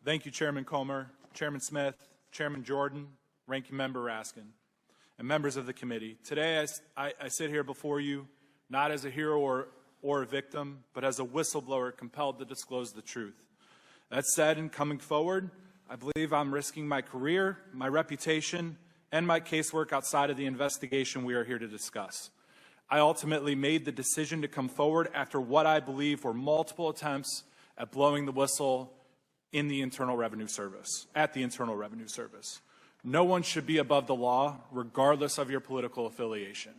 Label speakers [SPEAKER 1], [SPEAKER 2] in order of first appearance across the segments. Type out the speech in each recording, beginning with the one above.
[SPEAKER 1] Thank you, Chairman Comer, Chairman Smith, Chairman Jordan, Ranking Member Raskin, and members of the committee. Today, I sit here before you not as a hero or a victim, but as a whistleblower compelled to disclose the truth. That said, in coming forward, I believe I'm risking my career, my reputation, and my casework outside of the investigation we are here to discuss. I ultimately made the decision to come forward after what I believe were multiple attempts at blowing the whistle at the Internal Revenue Service. No one should be above the law, regardless of your political affiliation.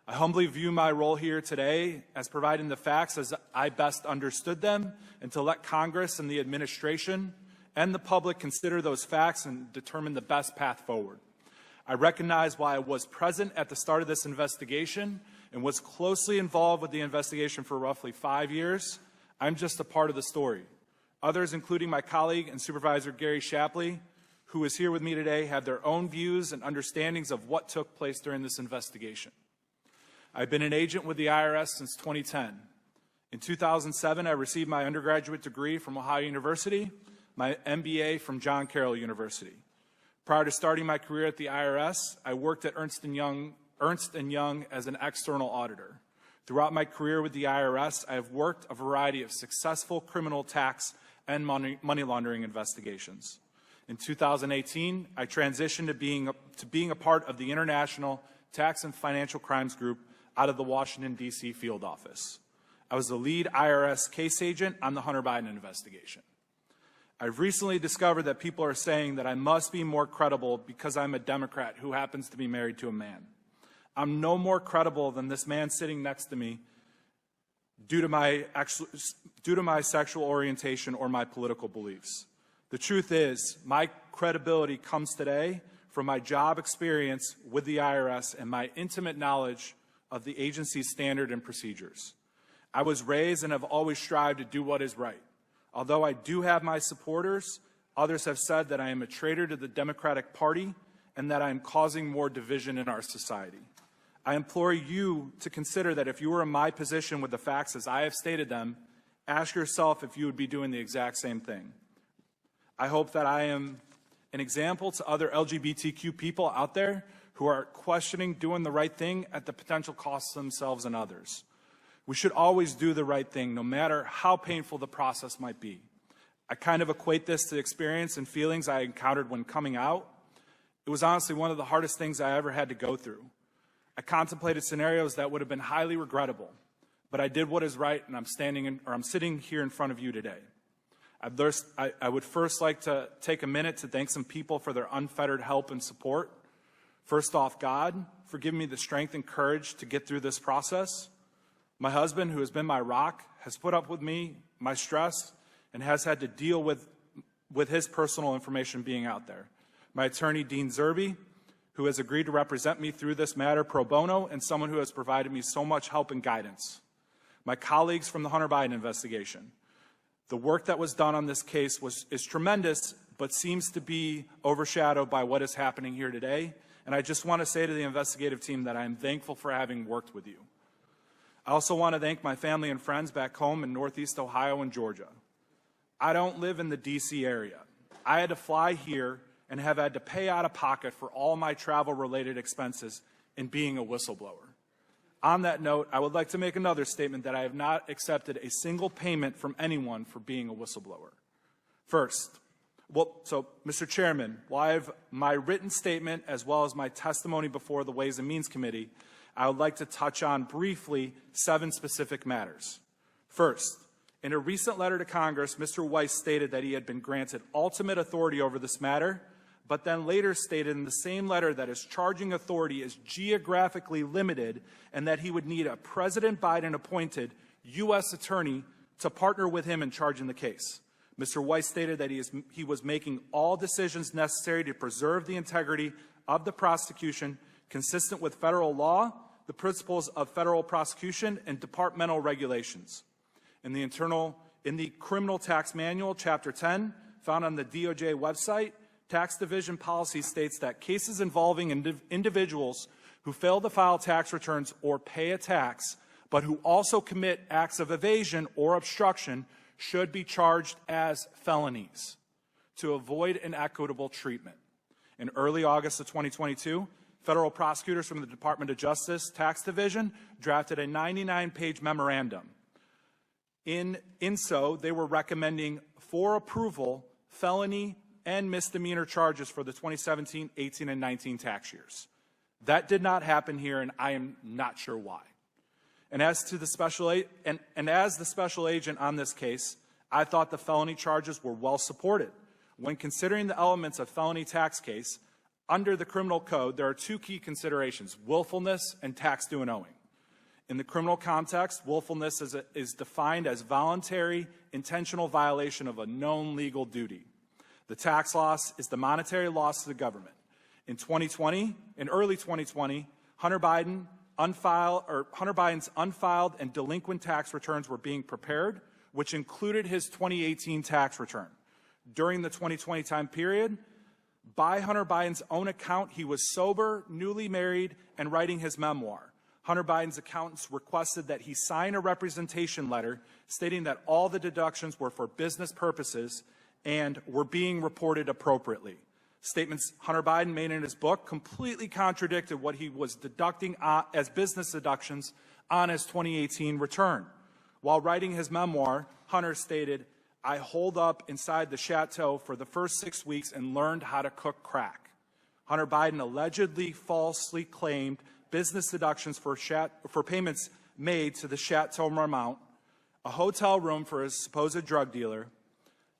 [SPEAKER 1] I humbly view my role here today as providing the facts as I best understood them, and to let Congress and the administration and the public consider those facts and determine the best path forward. I recognize why I was present at the start of this investigation and was closely involved with the investigation for roughly 5 years. I'm just a part of the story. Others, including my colleague and Supervisor Gary Shapley, who is here with me today, have their own views and understandings of what took place during this investigation. I've been an agent with the IRS since 2010. In 2007, I received my undergraduate degree from Ohio University, my MBA from John Carroll University. Prior to starting my career at the IRS, I worked at Ernst & Young as an external auditor. Throughout my career with the IRS, I have worked a variety of successful criminal tax and money laundering investigations. In 2018, I transitioned to being a part of the International Tax and Financial Crimes Group out of the Washington, D.C. field office. I was the lead IRS case agent on the Hunter Biden investigation. I've recently discovered that people are saying that I must be more credible because I'm a Democrat who happens to be married to a man. I'm no more credible than this man sitting next to me due to my sexual orientation or my political beliefs. The truth is, my credibility comes today from my job experience with the IRS and my intimate knowledge of the agency's standard and procedures. I was raised and have always strived to do what is right. Although I do have my supporters, others have said that I am a traitor to the Democratic Party and that I am causing more division in our society. I implore you to consider that if you were in my position with the facts as I have stated them, ask yourself if you would be doing the exact same thing. I hope that I am an example to other LGBTQ people out there who are questioning doing the right thing at the potential cost to themselves and others. We should always do the right thing, no matter how painful the process might be. I kind of equate this to experience and feelings I encountered when coming out. It was honestly one of the hardest things I ever had to go through. I contemplated scenarios that would have been highly regrettable, but I did what is right, and I'm sitting here in front of you today. I would first like to take a minute to thank some people for their unfettered help and support. First off, God, for giving me the strength and courage to get through this process. My husband, who has been my rock, has put up with me, my stress, and has had to deal with his personal information being out there. My attorney, Dean Zerby, who has agreed to represent me through this matter pro bono, and someone who has provided me so much help and guidance. My colleagues from the Hunter Biden investigation. The work that was done on this case is tremendous, but seems to be overshadowed by what is happening here today. And I just want to say to the investigative team that I am thankful for having worked with you. I also want to thank my family and friends back home in Northeast Ohio and Georgia. I don't live in the D.C. area. I had to fly here and have had to pay out of pocket for all my travel-related expenses in being a whistleblower. On that note, I would like to make another statement that I have not accepted a single payment from anyone for being a whistleblower. First, Mr. Chairman, while I have my written statement as well as my testimony before the Ways and Means Committee, I would like to touch on briefly 7 specific matters. First, in a recent letter to Congress, Mr. Weiss stated that he had been granted ultimate authority over this matter, but then later stated in the same letter that his charging authority is geographically limited and that he would need a President Biden-appointed U.S. attorney to partner with him in charging the case. Mr. Weiss stated that he was making all decisions necessary to preserve the integrity of the prosecution consistent with federal law, the principles of federal prosecution, and departmental regulations. In the Criminal Tax Manual, Chapter 10, found on the DOJ website, Tax Division policy states that cases involving individuals who fail to file tax returns or pay a tax, but who also commit acts of evasion or obstruction, should be charged as felonies to avoid inequitable treatment. In early August of 2022, federal prosecutors from the Department of Justice Tax Division drafted a 99-page memorandum. In so, they were recommending for approval felony and misdemeanor charges for the 2017, 18, and 19 tax years. That did not happen here, and I am not sure why. And as the special agent on this case, I thought the felony charges were well supported. When considering the elements of felony tax case, under the criminal code, there are two key considerations: willfulness and tax due and owing. In the criminal context, willfulness is defined as voluntary, intentional violation of a known legal duty. The tax loss is the monetary loss to the government. In early 2020, Hunter Biden's unfiled and delinquent tax returns were being prepared, which included his 2018 tax return. During the 2020 time period, by Hunter Biden's own account, he was sober, newly married, and writing his memoir. Hunter Biden's accountants requested that he sign a representation letter stating that all the deductions were for business purposes and were being reported appropriately. Statements Hunter Biden made in his book completely contradicted what he was deducting as business deductions on his 2018 return. While writing his memoir, Hunter stated, "I holed up inside the chateau for the first 6 weeks and learned how to cook crack." Hunter Biden allegedly falsely claimed business deductions for payments made to the Chateau Marmont, a hotel room for his supposed drug dealer,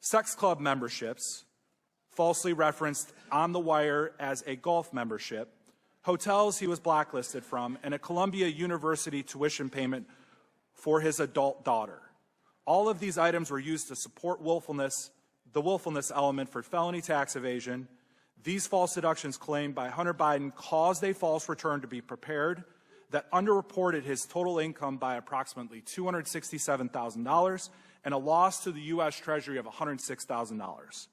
[SPEAKER 1] sex club memberships, falsely referenced on the wire as a golf membership, hotels he was blacklisted from, and a Columbia University tuition payment for his adult daughter. All of these items were used to support the willfulness element for felony tax evasion. These false deductions claimed by Hunter Biden caused a false return to be prepared that underreported his total income by approximately $267,000 and a loss to the U.S. Treasury of $106,000.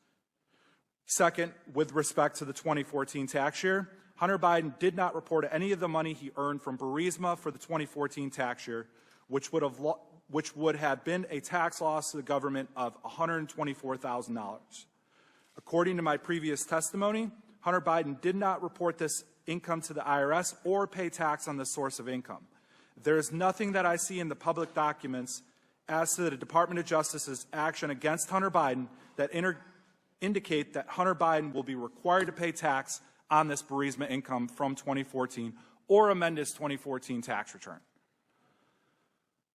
[SPEAKER 1] Second, with respect to the 2014 tax year, Hunter Biden did not report any of the money he earned from Burisma for the 2014 tax year, which would have been a tax loss to the government of $124,000. According to my previous testimony, Hunter Biden did not report this income to the IRS or pay tax on the source of income. There is nothing that I see in the public documents as to the Department of Justice's action against Hunter Biden that indicate that Hunter Biden will be required to pay tax on this Burisma income from 2014 or amend his 2014 tax return.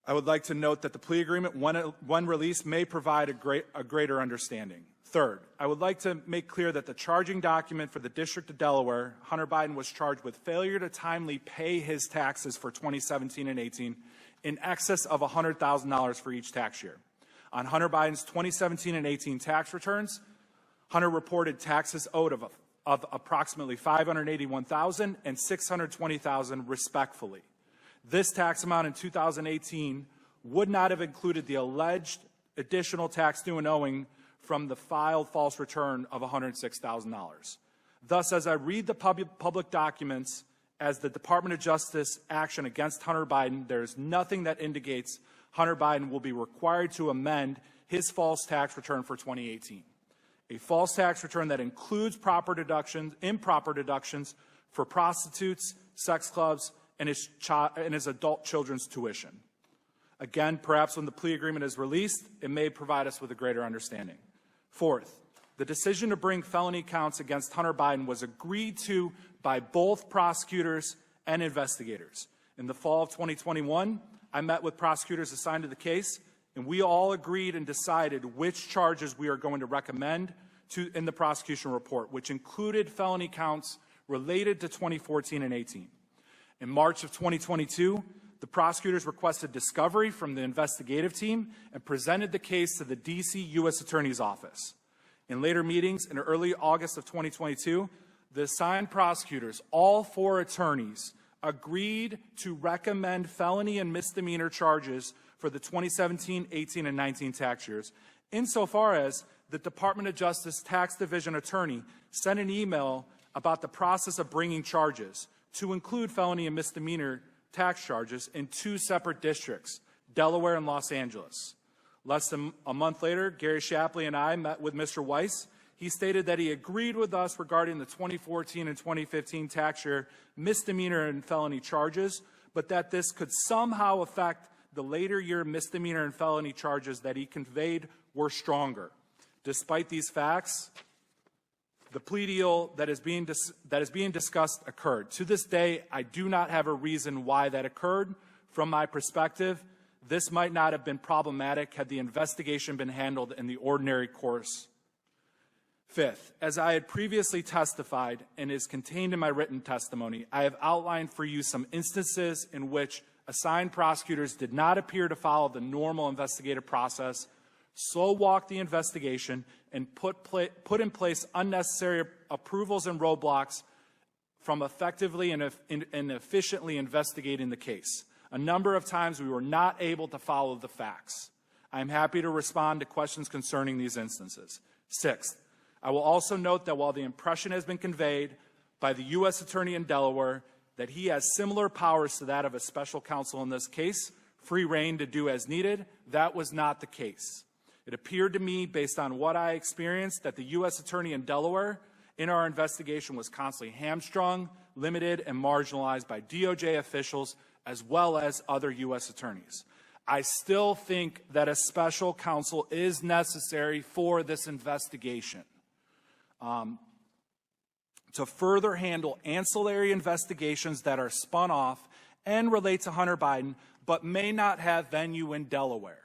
[SPEAKER 1] I would like to note that the plea agreement, when released, may provide a greater understanding. Third, I would like to make clear that the charging document for the District of Delaware, Hunter Biden was charged with failure to timely pay his taxes for 2017 and 18 in excess of $100,000 for each tax year. On Hunter Biden's 2017 and 18 tax returns, Hunter reported taxes owed of approximately $581,000 and $620,000 respectively. This tax amount in 2018 would not have included the alleged additional tax due and owing from the filed false return of $106,000. Thus, as I read the public documents as the Department of Justice action against Hunter Biden, there is nothing that indicates Hunter Biden will be required to amend his false tax return for 2018. A false tax return that includes improper deductions for prostitutes, sex clubs, and his adult children's tuition. Again, perhaps when the plea agreement is released, it may provide us with a greater understanding. Fourth, the decision to bring felony counts against Hunter Biden was agreed to by both prosecutors and investigators. In the fall of 2021, I met with prosecutors assigned to the case, and we all agreed and decided which charges we are going to recommend in the prosecution report, which included felony counts related to 2014 and 18. In March of 2022, the prosecutors requested discovery from the investigative team and presented the case to the D.C. U.S. Attorney's Office. In later meetings in early August of 2022, the assigned prosecutors, all four attorneys, agreed to recommend felony and misdemeanor charges for the 2017, 18, and 19 tax years, insofar as the Department of Justice Tax Division attorney sent an email about the process of bringing charges to include felony and misdemeanor tax charges in two separate districts, Delaware and Los Angeles. Less than a month later, Gary Shapley and I met with Mr. Weiss. He stated that he agreed with us regarding the 2014 and 2015 tax year misdemeanor and felony charges, but that this could somehow affect the later year misdemeanor and felony charges that he conveyed were stronger. Despite these facts, the plea deal that is being discussed occurred. To this day, I do not have a reason why that occurred. From my perspective, this might not have been problematic had the investigation been handled in the ordinary course. Fifth, as I had previously testified and is contained in my written testimony, I have outlined for you some instances in which assigned prosecutors did not appear to follow the normal investigative process, slow-walked the investigation, and put in place unnecessary approvals and roadblocks from effectively and efficiently investigating the case. A number of times we were not able to follow the facts. I am happy to respond to questions concerning these instances. Sixth, I will also note that while the impression has been conveyed by the U.S. Attorney in Delaware that he has similar powers to that of a special counsel in this case, free rein to do as needed, that was not the case. It appeared to me, based on what I experienced, that the U.S. Attorney in Delaware in our investigation was constantly hamstrung, limited, and marginalized by DOJ officials as well as other U.S. attorneys. I still think that a special counsel is necessary for this investigation to further handle ancillary investigations that are spun off and relate to Hunter Biden, but may not have venue in Delaware.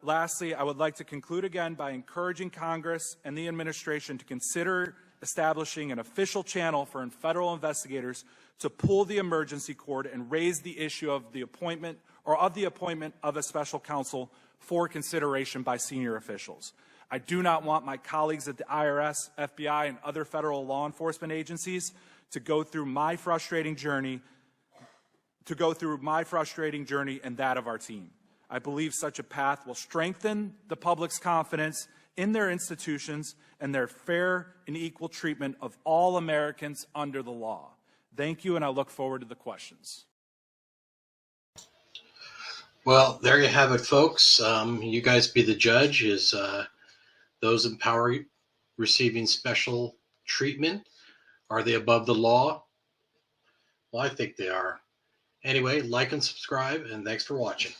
[SPEAKER 1] Lastly, I would like to conclude again by encouraging Congress and the administration to consider establishing an official channel for federal investigators to pull the emergency cord and raise the issue of the appointment of a special counsel for consideration by senior officials. I do not want my colleagues at the IRS, FBI, and other federal law enforcement agencies to go through my frustrating journey and that of our team. I believe such a path will strengthen the public's confidence in their institutions and their fair and equal treatment of all Americans under the law. Thank you, and I look forward to the questions.
[SPEAKER 2] Well, there you have it, folks. You guys be the judge. Is those in power receiving special treatment? Are they above the law? Well, I think they are. Anyway, like and subscribe, and thanks for watching.